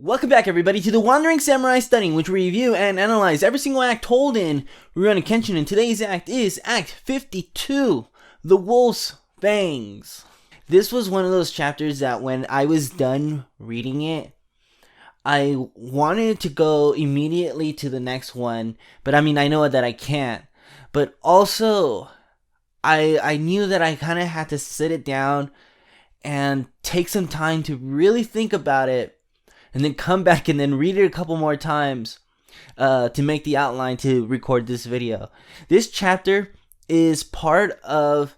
Welcome back, everybody, to the Wandering Samurai Study, in which we review and analyze every single act told in Rurouni Kenshin, and today's act is Act 52, The Wolf's Fangs. This was one of those chapters that when I was done reading it, I wanted to go immediately to the next one, but I know that I can't. But also, I knew that I kind of had to sit it down and take some time to really think about it, and then come back and then read it a couple more times to make the outline to record this video. This chapter is part of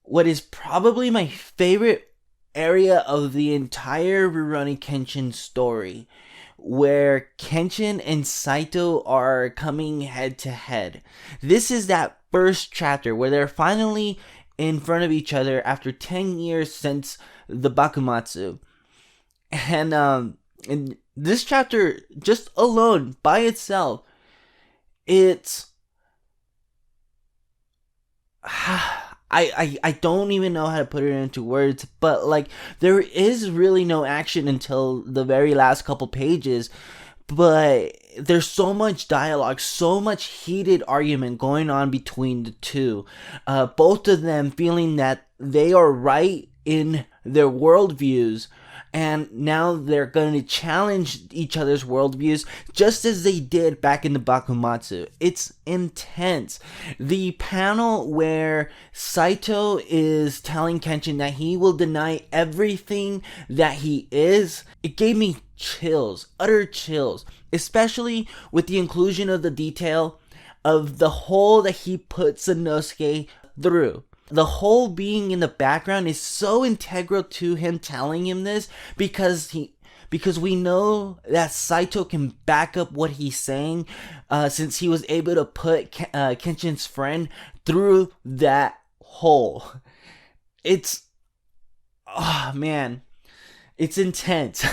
what is probably my favorite area of the entire Rurouni Kenshin story, where Kenshin and Saito are coming head to head. This is that first chapter where they're finally in front of each other after 10 years since the Bakumatsu. And this chapter, just alone, by itself, it's... I don't even know how to put it into words, but like, there is really no action until the very last couple pages, but there's so much dialogue, so much heated argument going on between the two. Both of them feeling that they are right in their worldviews, and now they're going to challenge each other's worldviews just as they did back in the Bakumatsu. It's intense. The panel where Saito is telling Kenshin that he will deny everything that he is, it gave me chills, utter chills, especially with the inclusion of the detail of the hole that he put Sanosuke through. The hole being in the background is so integral to him telling him this because we know that Saito can back up what he's saying, since he was able to put Kenshin's friend through that hole. It's, oh man, it's intense.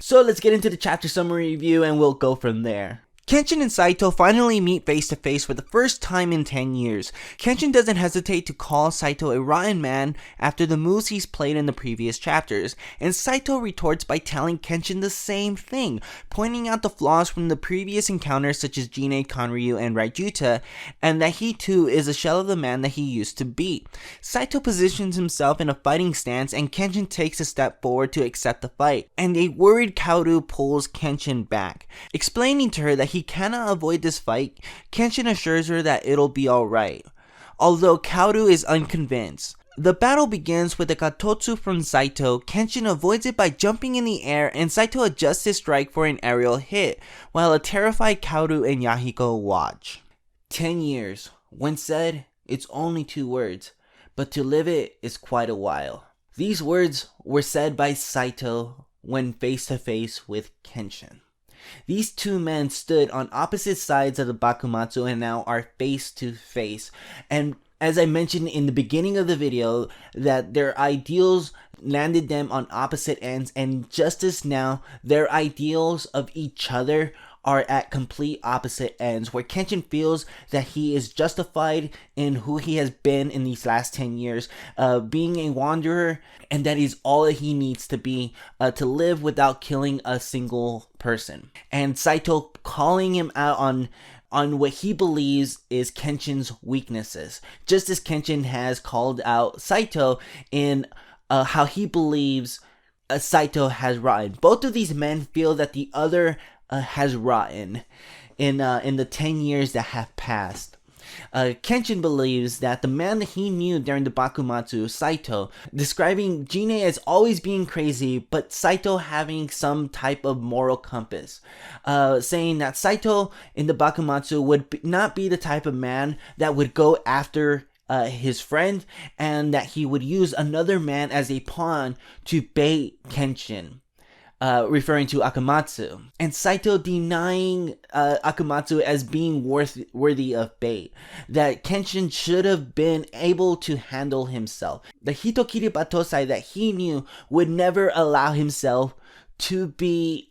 So let's get into the chapter summary review and we'll go from there. Kenshin and Saito finally meet face to face for the first time in 10 years. Kenshin doesn't hesitate to call Saito a rotten man after the moves he's played in the previous chapters, and Saito retorts by telling Kenshin the same thing, pointing out the flaws from the previous encounters such as Jinei, Kanryu, and Raijuta, and that he too is a shell of the man that he used to be. Saito positions himself in a fighting stance and Kenshin takes a step forward to accept the fight, and a worried Kaoru pulls Kenshin back. Explaining to her that he cannot avoid this fight, Kenshin assures her that it'll be alright, although Kaoru is unconvinced. The battle begins with a Katotsu from Saito. Kenshin avoids it by jumping in the air, and Saito adjusts his strike for an aerial hit, while a terrified Kaoru and Yahiko watch. 10 years. When said, it's only 2 words, but to live it is quite a while. These words were said by Saito when face to face with Kenshin. These two men stood on opposite sides of the Bakumatsu and now are face to face. And as I mentioned in the beginning of the video, that their ideals landed them on opposite ends, and just as now, their ideals of each other are at complete opposite ends, where Kenshin feels that he is justified in who he has been in these last 10 years, being a wanderer, and that is all that he needs to be, to live without killing a single person. And Saito calling him out on what he believes is Kenshin's weaknesses, just as Kenshin has called out Saito in how he believes Saito has rotten. Both of these men feel that the other has rotten in the 10 years that have passed. Kenshin believes that the man that he knew during the Bakumatsu, Saito, describing Jinei as always being crazy, but Saito having some type of moral compass, saying that Saito in the Bakumatsu would not be the type of man that would go after his friend, and that he would use another man as a pawn to bait Kenshin. Referring to Akamatsu, and Saito denying Akamatsu as being worthy of bait, that Kenshin should have been able to handle himself. The Hitokiri Batosai that he knew would never allow himself to be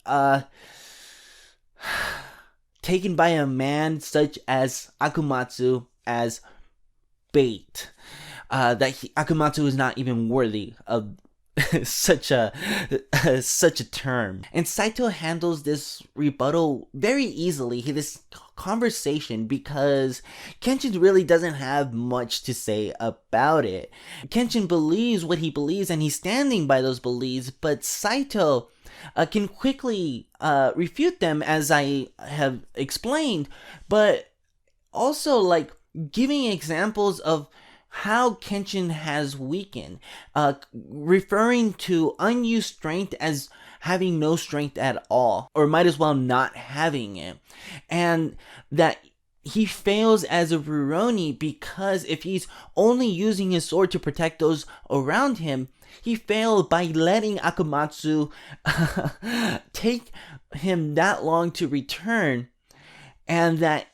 taken by a man such as Akamatsu as bait. Akamatsu is not even worthy of such a such a term. And Saito handles this rebuttal very easily, this conversation, because Kenshin really doesn't have much to say about it. Kenshin believes what he believes and he's standing by those beliefs, but Saito can quickly refute them, as I have explained, but also like giving examples of how Kenshin has weakened, referring to unused strength as having no strength at all, or might as well not having it, and that he fails as a Rurouni because if he's only using his sword to protect those around him, he failed by letting Akamatsu take him that long to return, and that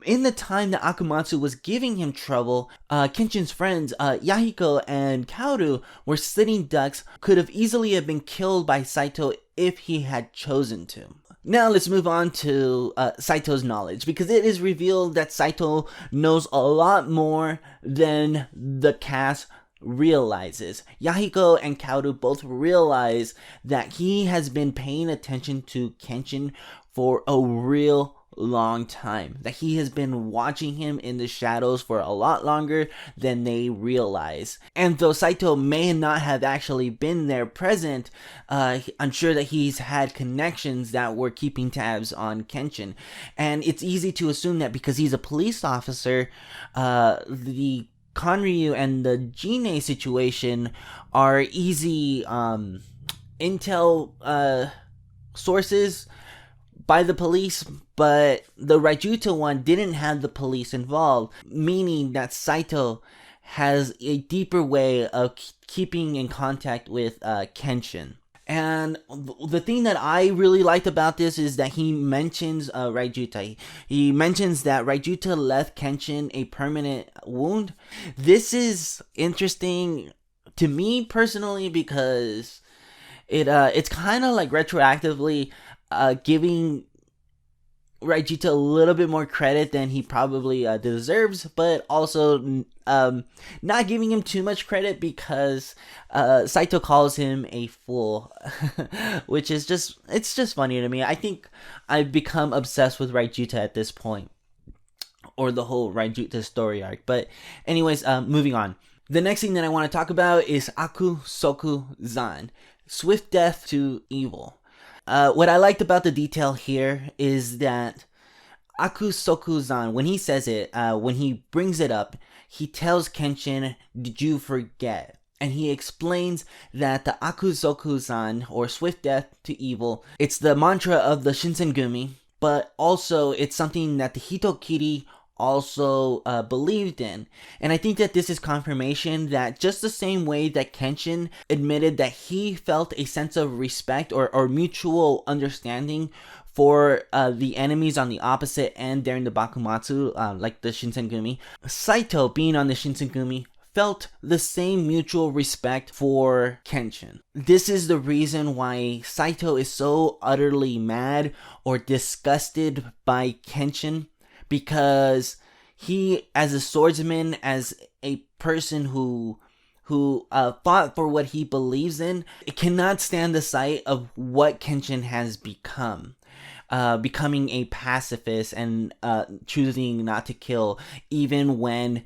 in the time that Akamatsu was giving him trouble, Kenshin's friends, Yahiko and Kaoru, were sitting ducks, could have easily have been killed by Saito if he had chosen to. Now let's move on to Saito's knowledge, because it is revealed that Saito knows a lot more than the cast realizes. Yahiko and Kaoru both realize that he has been paying attention to Kenshin for a real long time, that he has been watching him in the shadows for a lot longer than they realize. And though Saito may not have actually been there present, I'm sure that he's had connections that were keeping tabs on Kenshin, and it's easy to assume that because he's a police officer, the Kanryu and the Jine situation are easy intel sources by the police, but the Raijuta one didn't have the police involved, meaning that Saito has a deeper way of keeping in contact with Kenshin. And the thing that I really liked about this is that he mentions Raijuta. He mentions that Raijuta left Kenshin a permanent wound. This is interesting to me personally because it's kind of like retroactively giving Raijuta a little bit more credit than he probably deserves, but also not giving him too much credit because Saito calls him a fool, which is it's just funny to me. I think I've become obsessed with Raijuta at this point, or the whole Raijuta story arc. But anyways, moving on. The next thing that I want to talk about is Aku Soku Zan, swift death to evil. What I liked about the detail here is that Aku Soku Zan, when he says it, when he brings it up, he tells Kenshin, "Did you forget?" And he explains that the Aku Soku Zan, or swift death to evil, it's the mantra of the Shinsengumi, but also it's something that the Hitokiri also believed in. And I think that this is confirmation that just the same way that Kenshin admitted that he felt a sense of respect or mutual understanding for the enemies on the opposite end during the Bakumatsu, like the Shinsengumi, Saito, being on the Shinsengumi, felt the same mutual respect for Kenshin. This is the reason why Saito is so utterly mad or disgusted by Kenshin, because he, as a swordsman, as a person who fought for what he believes in, cannot stand the sight of what Kenshin has become. Becoming a pacifist and choosing not to kill, even when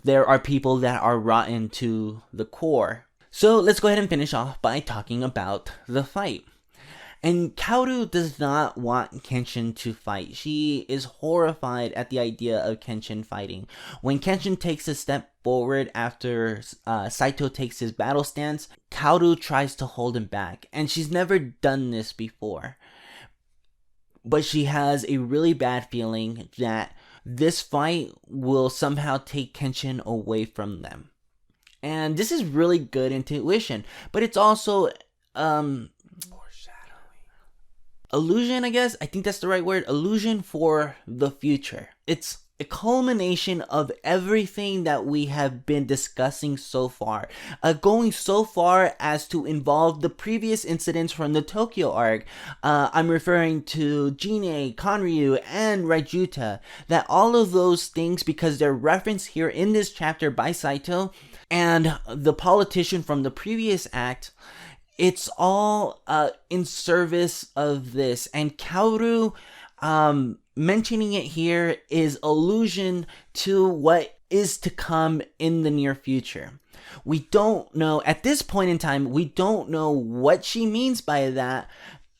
there are people that are rotten to the core. So let's go ahead and finish off by talking about the fight. And Kaoru does not want Kenshin to fight. She is horrified at the idea of Kenshin fighting. When Kenshin takes a step forward after Saito takes his battle stance, Kaoru tries to hold him back. And she's never done this before. But she has a really bad feeling that this fight will somehow take Kenshin away from them. And this is really good intuition. But it's also illusion, I guess. I think that's the right word. Illusion for the future. It's a culmination of everything that we have been discussing so far, going so far as to involve the previous incidents from the Tokyo arc. I'm referring to Jine, Kanryu, and Raijuta. That all of those things, because they're referenced here in this chapter by Saito, and the politician from the previous act, it's all in service of this. And Kaoru mentioning it here is allusion to what is to come in the near future. We don't know, at this point in time, we don't know what she means by that,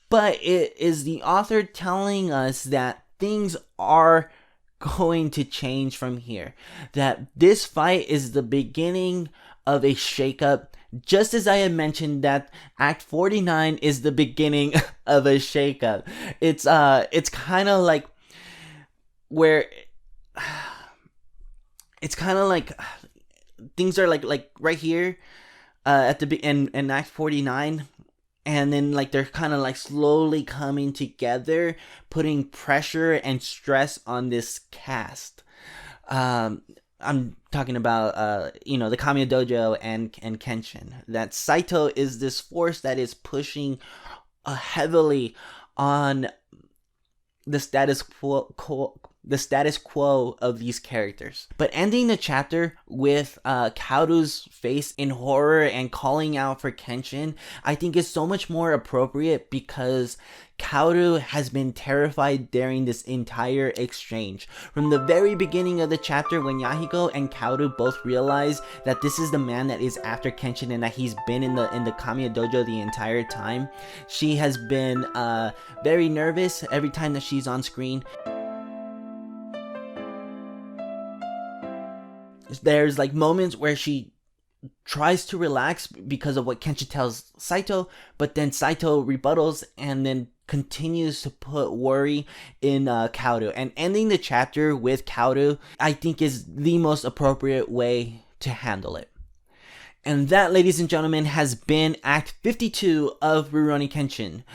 but it is the author telling us that things are going to change from here. That this fight is the beginning of a shakeup, just as I had mentioned that Act 49 is the beginning of a shakeup. It's kind of like where it's kind of like things are like right here at the in Act 49, and then like they're kind of like slowly coming together, putting pressure and stress on this cast. I'm talking about the Kamiya Dojo and Kenshin. That Saito is this force that is pushing heavily on the status quo of these characters. But ending the chapter with Kaoru's face in horror and calling out for Kenshin, I think is so much more appropriate, because Kaoru has been terrified during this entire exchange. From the very beginning of the chapter, when Yahiko and Kaoru both realize that this is the man that is after Kenshin and that he's been in the Kamiya Dojo the entire time, she has been very nervous every time that she's on screen. There's like moments where she tries to relax because of what Kenshin tells Saito, but then Saito rebuttals and then continues to put worry in Kaoru. And ending the chapter with Kaoru, I think, is the most appropriate way to handle it. And that, ladies and gentlemen, has been Act 52 of Rurouni Kenshin,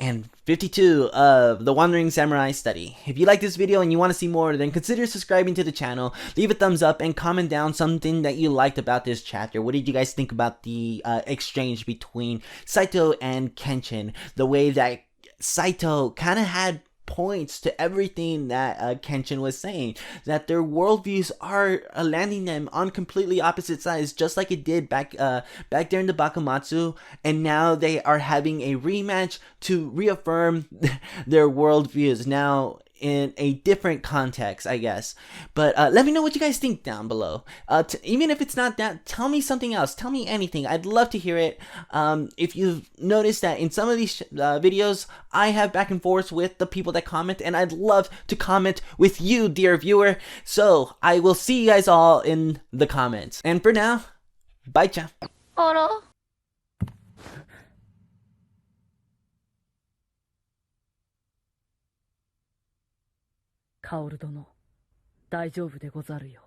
and 52 of the Wandering Samurai Study. If you like this video and you want to see more, then consider subscribing to the channel, leave a thumbs up, and comment down something that you liked about this chapter. What did you guys think about the exchange between Saito and Kenshin? The way that Saito kind of had points to everything that Kenshin was saying, that their worldviews are landing them on completely opposite sides, just like it did back during the Bakumatsu, and now they are having a rematch to reaffirm their worldviews, now in a different context, I guess. But let me know what you guys think down below. Even if it's not that, tell me something else. Tell me anything. I'd love to hear it. If you've noticed that in some of these videos, I have back and forth with the people that comment, and I'd love to comment with you, dear viewer. So I will see you guys all in the comments. And for now, bye, ciao. 薫殿、大丈夫でござるよ。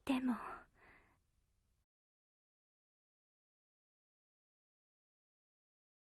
でも